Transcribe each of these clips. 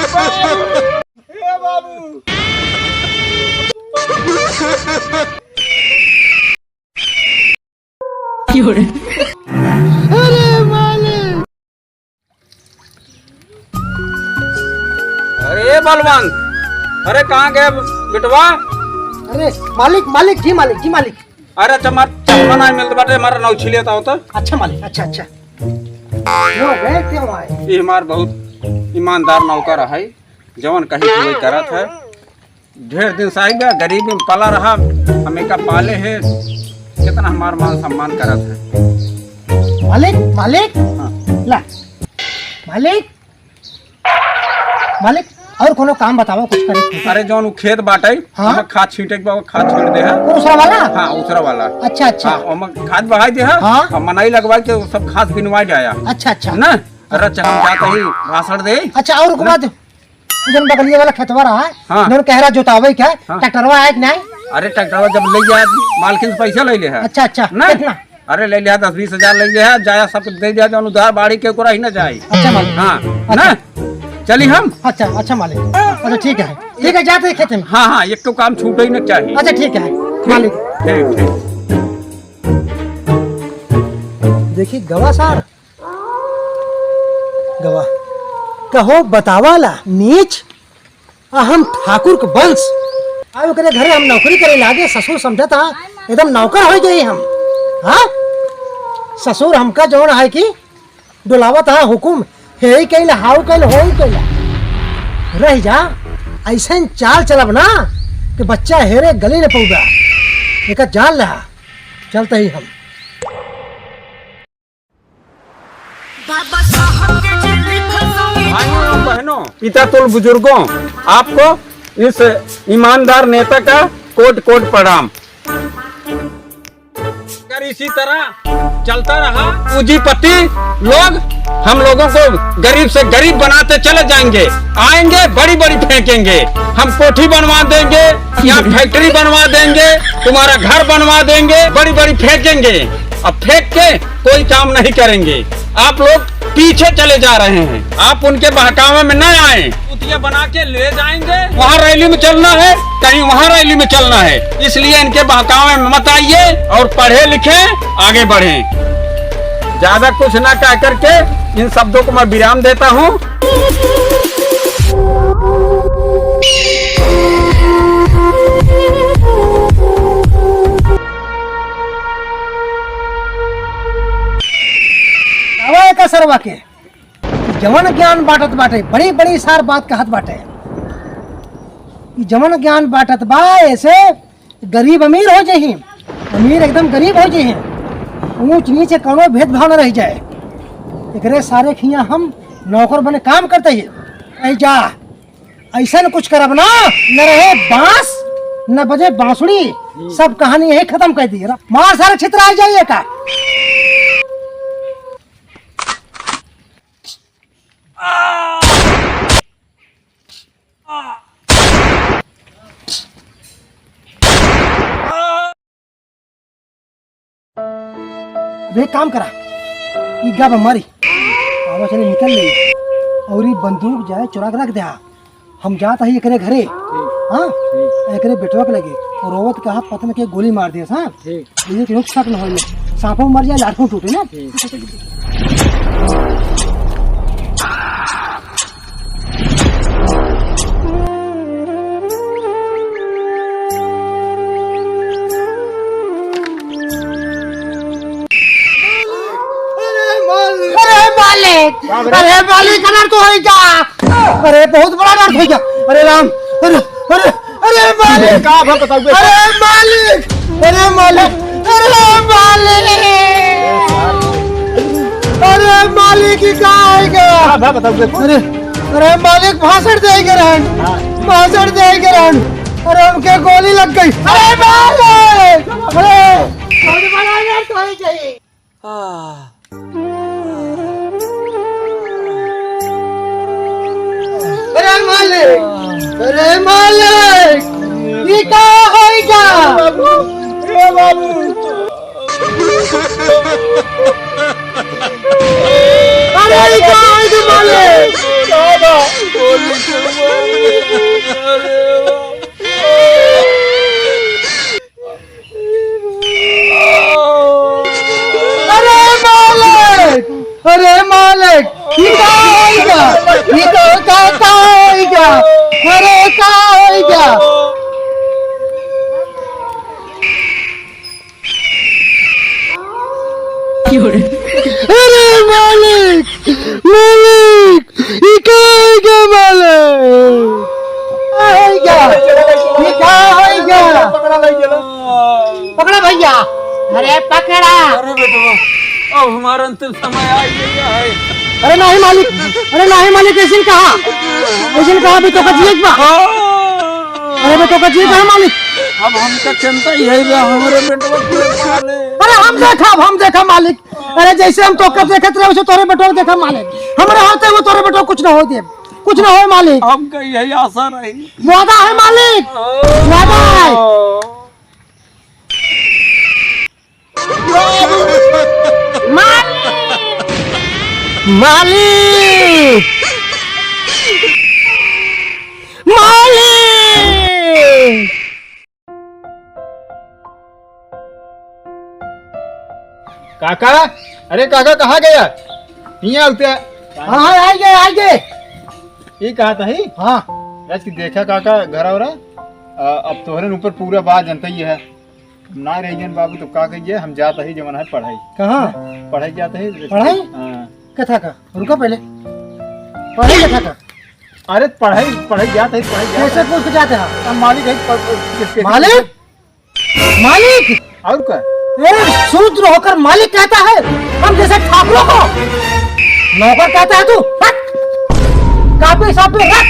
बाबू अरे मालिक, अरे बलवंत, अरे कहाँ गए बेटवा? अरे मालिक मालिक जी, मालिक जी मालिक। अरे चश्मा नहीं मिलता बाटे, हमारा नौ छिले था तो। अच्छा मालिक, अच्छा अच्छा। क्यों गए, क्यों आए? ये हमार बहुत ईमानदार नौकर है, जवन कहीं कोई करत है। ढेर दिन से आएगा, गरीबी में पला रहा, हमें का पाले है, कितना हमार मान सम्मान करत है। मालिक मालिक, हाँ। ला मालिक मालिक, और कोनो काम बताओ कुछ करे। अरे जौन खेत बाटे, हाँ? हमें खाद छींटे के खाद छींट दे है। दूसरा वाला? हाँ, दूसरा वाला। अच्छा अच्छा। हाँ, हमें खाद बहाई दे है। हाँ? और मनाई लगवा के सब खाद बिनवा जाया। अच्छा अच्छा ना अरे चल हम जाते ही भाषण दे। अच्छा। और बात, जन बगलिया वाला खेतवा रहा है, हाँ। जन कह रहा जोतावे क्या, हाँ। ट्रैक्टरवा है कि नहीं? अरे ट्रैक्टर जब ले जाए मालकिन से पैसा ले ले है। अच्छा अच्छा, ना कितना? अरे ले लिया 10-20 हजार ले लिया, जाया सब कुछ दे दिया, जो उधार बाड़ी के ऊपर ही ना जाए। अच्छा मालिक। हाँ ना, चली हम। अच्छा अच्छा मालिक, अच्छा ठीक है, ठीक है, जाते हैं खेते में। हाँ हाँ, एक तो काम छूटे ही ना चाहिए। अच्छा ठीक है मालिक। ठीक ठीक। देखिए गवा सार, गवा कहो बतावाला नीच, हम ठाकुर के वंश आयो करे घरे, हम नौकरी करे लागे, ससुर समझा था एकदम नौकर हो गई हम। हाँ, ससुर हमका जौन है कि डुलावत है हुकुम, हे कैला हाउ कैला हो कैला, रह जा ऐसे चाल चलब ना कि बच्चा हेरे गली न पौगा, एक जान रहा चलते ही हम। भाइयों और बहनों, पिता तुल बुजुर्गों, आपको इस ईमानदार नेता का कोट कोट प्रणाम। अगर इसी तरह चलता रहा, पूंजीपति लोग हम लोगों को गरीब से गरीब बनाते चले जाएंगे, आएंगे बड़ी बड़ी फेंकेंगे, हम कोठी बनवा देंगे, यहाँ फैक्ट्री बनवा देंगे, तुम्हारा घर बनवा देंगे, बड़ी बड़ी फेंकेंगे। अब फेंक के कोई काम नहीं करेंगे, आप लोग पीछे चले जा रहे हैं, आप उनके बहकावे में न आए। कुतिया बना के ले जाएंगे, वहाँ रैली में चलना है, कहीं वहाँ रैली में चलना है, इसलिए इनके बहकावे में मत आइए और पढ़े लिखे आगे बढ़े। ज्यादा कुछ ना कह करके इन शब्दों को मैं विराम देता हूँ। का सरवा के जवन ज्ञान बाटत बाटे, बड़ी बड़ी सार बात कहत बाटे, जवन ज्ञान बाटत बा ऐसे गरीब अमीर हो जाही, अमीर एकदम गरीब हो जाही, ऊंच नीचे कोनो भेदभाव न रह जाए। एकरे सारे खिया हम नौकर बने काम करते ही जा, ऐसा न कुछ करब ना, न रहे बांस न बजे बांसुड़ी, सब कहानी यही खत्म कर दी। मार सारे क्षेत्र आ जाइए का। वे काम करा, ईगा बमारी आवा चले निकल ले, और ये बंदूक जाए चुरा के रख दे। हम जात ही एकरे घरे, हाँ एकरे बेटवा के लगे, और रोवत कहा पतन के गोली मार दिया। हाँ ये कि रुक सक न हो, सांपों मर जाए, लाठों टूटे ना। अरे मालिक अनर्थ हो गया, अरे बहुत बड़ा अनर्थ हो गया। अरे राम, अरे अरे अरे मालिक, क्या बताओ? अरे मालिक, अरे मालिक, अरे मालिक, अरे मालिक क्या आएगा बताओ? अरे अरे मालिक भाषण देंगे रहन, भाषण देंगे रहन, अरे हमके गोली लग गई। अरे मालिक, अरे बहुत बड़ा अनर्थ हो गई। अरे मालिक, अरे मालिक, ये क्या होएगा? ए बाबू, अरे ये क्या होएगा मालिक? अरे मालिक, अरे मालिक, ये का होइगा, ये का होइगा, अरे का होइगा। अरे मालिक, मालिक, ये का होइगा मालिक, होइगा, ये का होइगा। पकड़ा भैया, अरे पकड़ा। अरे बेटा अब हमारा अंतिम समय आ गया है। अरे नहीं मालिक, अरे नहीं मालिक, ऐसे कहा, ऐसे कहा भी तो कजिए बा। अरे मैं तो कजिए कहा मालिक। अब हमका चिंता ही है बे हमारे बेटवा के माले। अरे हम देखा मालिक। अरे जैसे हम तो कब देखते रहे वैसे तोरे बेटो देखा मालिक। हमारे हाथ वो तोरे बेटो कुछ ना हो दे, कुछ ना हो मालिक। हमका यही आशा रही। वादा है मालिक, वादा है। मालिक, मालिक। काका, अरे काका कहाँ गया? नहीं आते। हाँ आएंगे आएंगे। ये कहा था ही? हाँ आज की देखा काका घर और अब तोहरे ऊपर पूरा बात जनता ही है ना रही जन बाबू तो का कहिए हम जाता ही जमाना है पढ़ाई कहाँ पढ़ाई जाता है पढ़ाई? हाँ। कथा का रुको पहले, पढ़ाई कथा का अरे पढ़ाई पढ़ाई जाता है पढ़ाई कैसे जाता पूछ के जाते हैं? है। अब मालिक है किसके मालिक, मालिक, और क्या शूद्र होकर मालिक कहता है, हम जैसे ठाकुरों को नौकर कहता है तू? रख कापी सापी रख,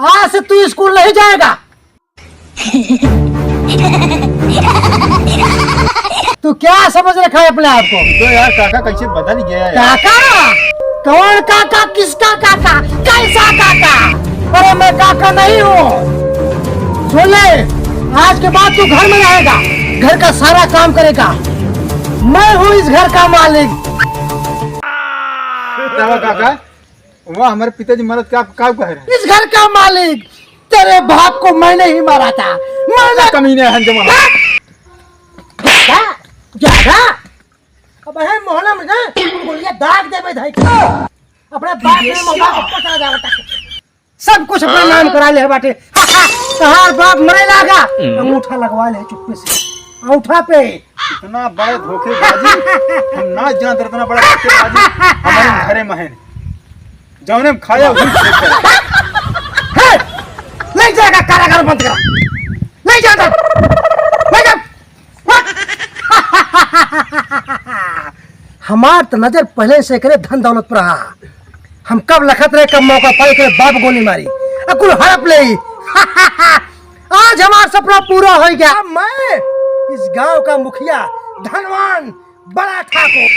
आज से तू स्कूल नहीं जाएगा। तू क्या समझ रखा है अपने आप को? तो यार काका कैसे बदल गया यार। काका? कौन काका? किसका काका? कैसा काका? अरे मैं काका नहीं हूँ। सुन ले, आज के बाद तू घर में रहेगा, घर का सारा काम करेगा। मैं हूँ इस घर का मालिक। काका वह हमारे पिताजी मरद क्या कह रहे हैं? इस घर का मालिक तेरे बाप को मैंने ही मारा था। मैंने कमीने हैं जमाना। ज्यादा अब है मोहल्ला में ना गोलियां दाग दे बे धाई अपने बाप ने मोहल्ला को पकड़ा जा बता सब कुछ अपने नाम करा ले बाटे। तहार बाप मरे लागा, अंगूठा लगवा ले चुप्पे से अंगूठा पे। इतना बड़ा धोखेबाजी हम ना जानते, इतना बड़ा धोखेबाजी हमारे घरे में है। जौने में खाया वही फेंक कर। नहीं जाएगा, कारागार बंद करा, नहीं जाता, नहीं जा। हमार तो नजर पहले से करे धन दौलत पर रहा। हम कब लखत रहे, कब मौका पाई करे बाप गोली मारी अकुल हड़प ले। आज हमारा सपना पूरा हो गया। अब मैं इस गांव का मुखिया, धनवान, बड़ा ठाकुर।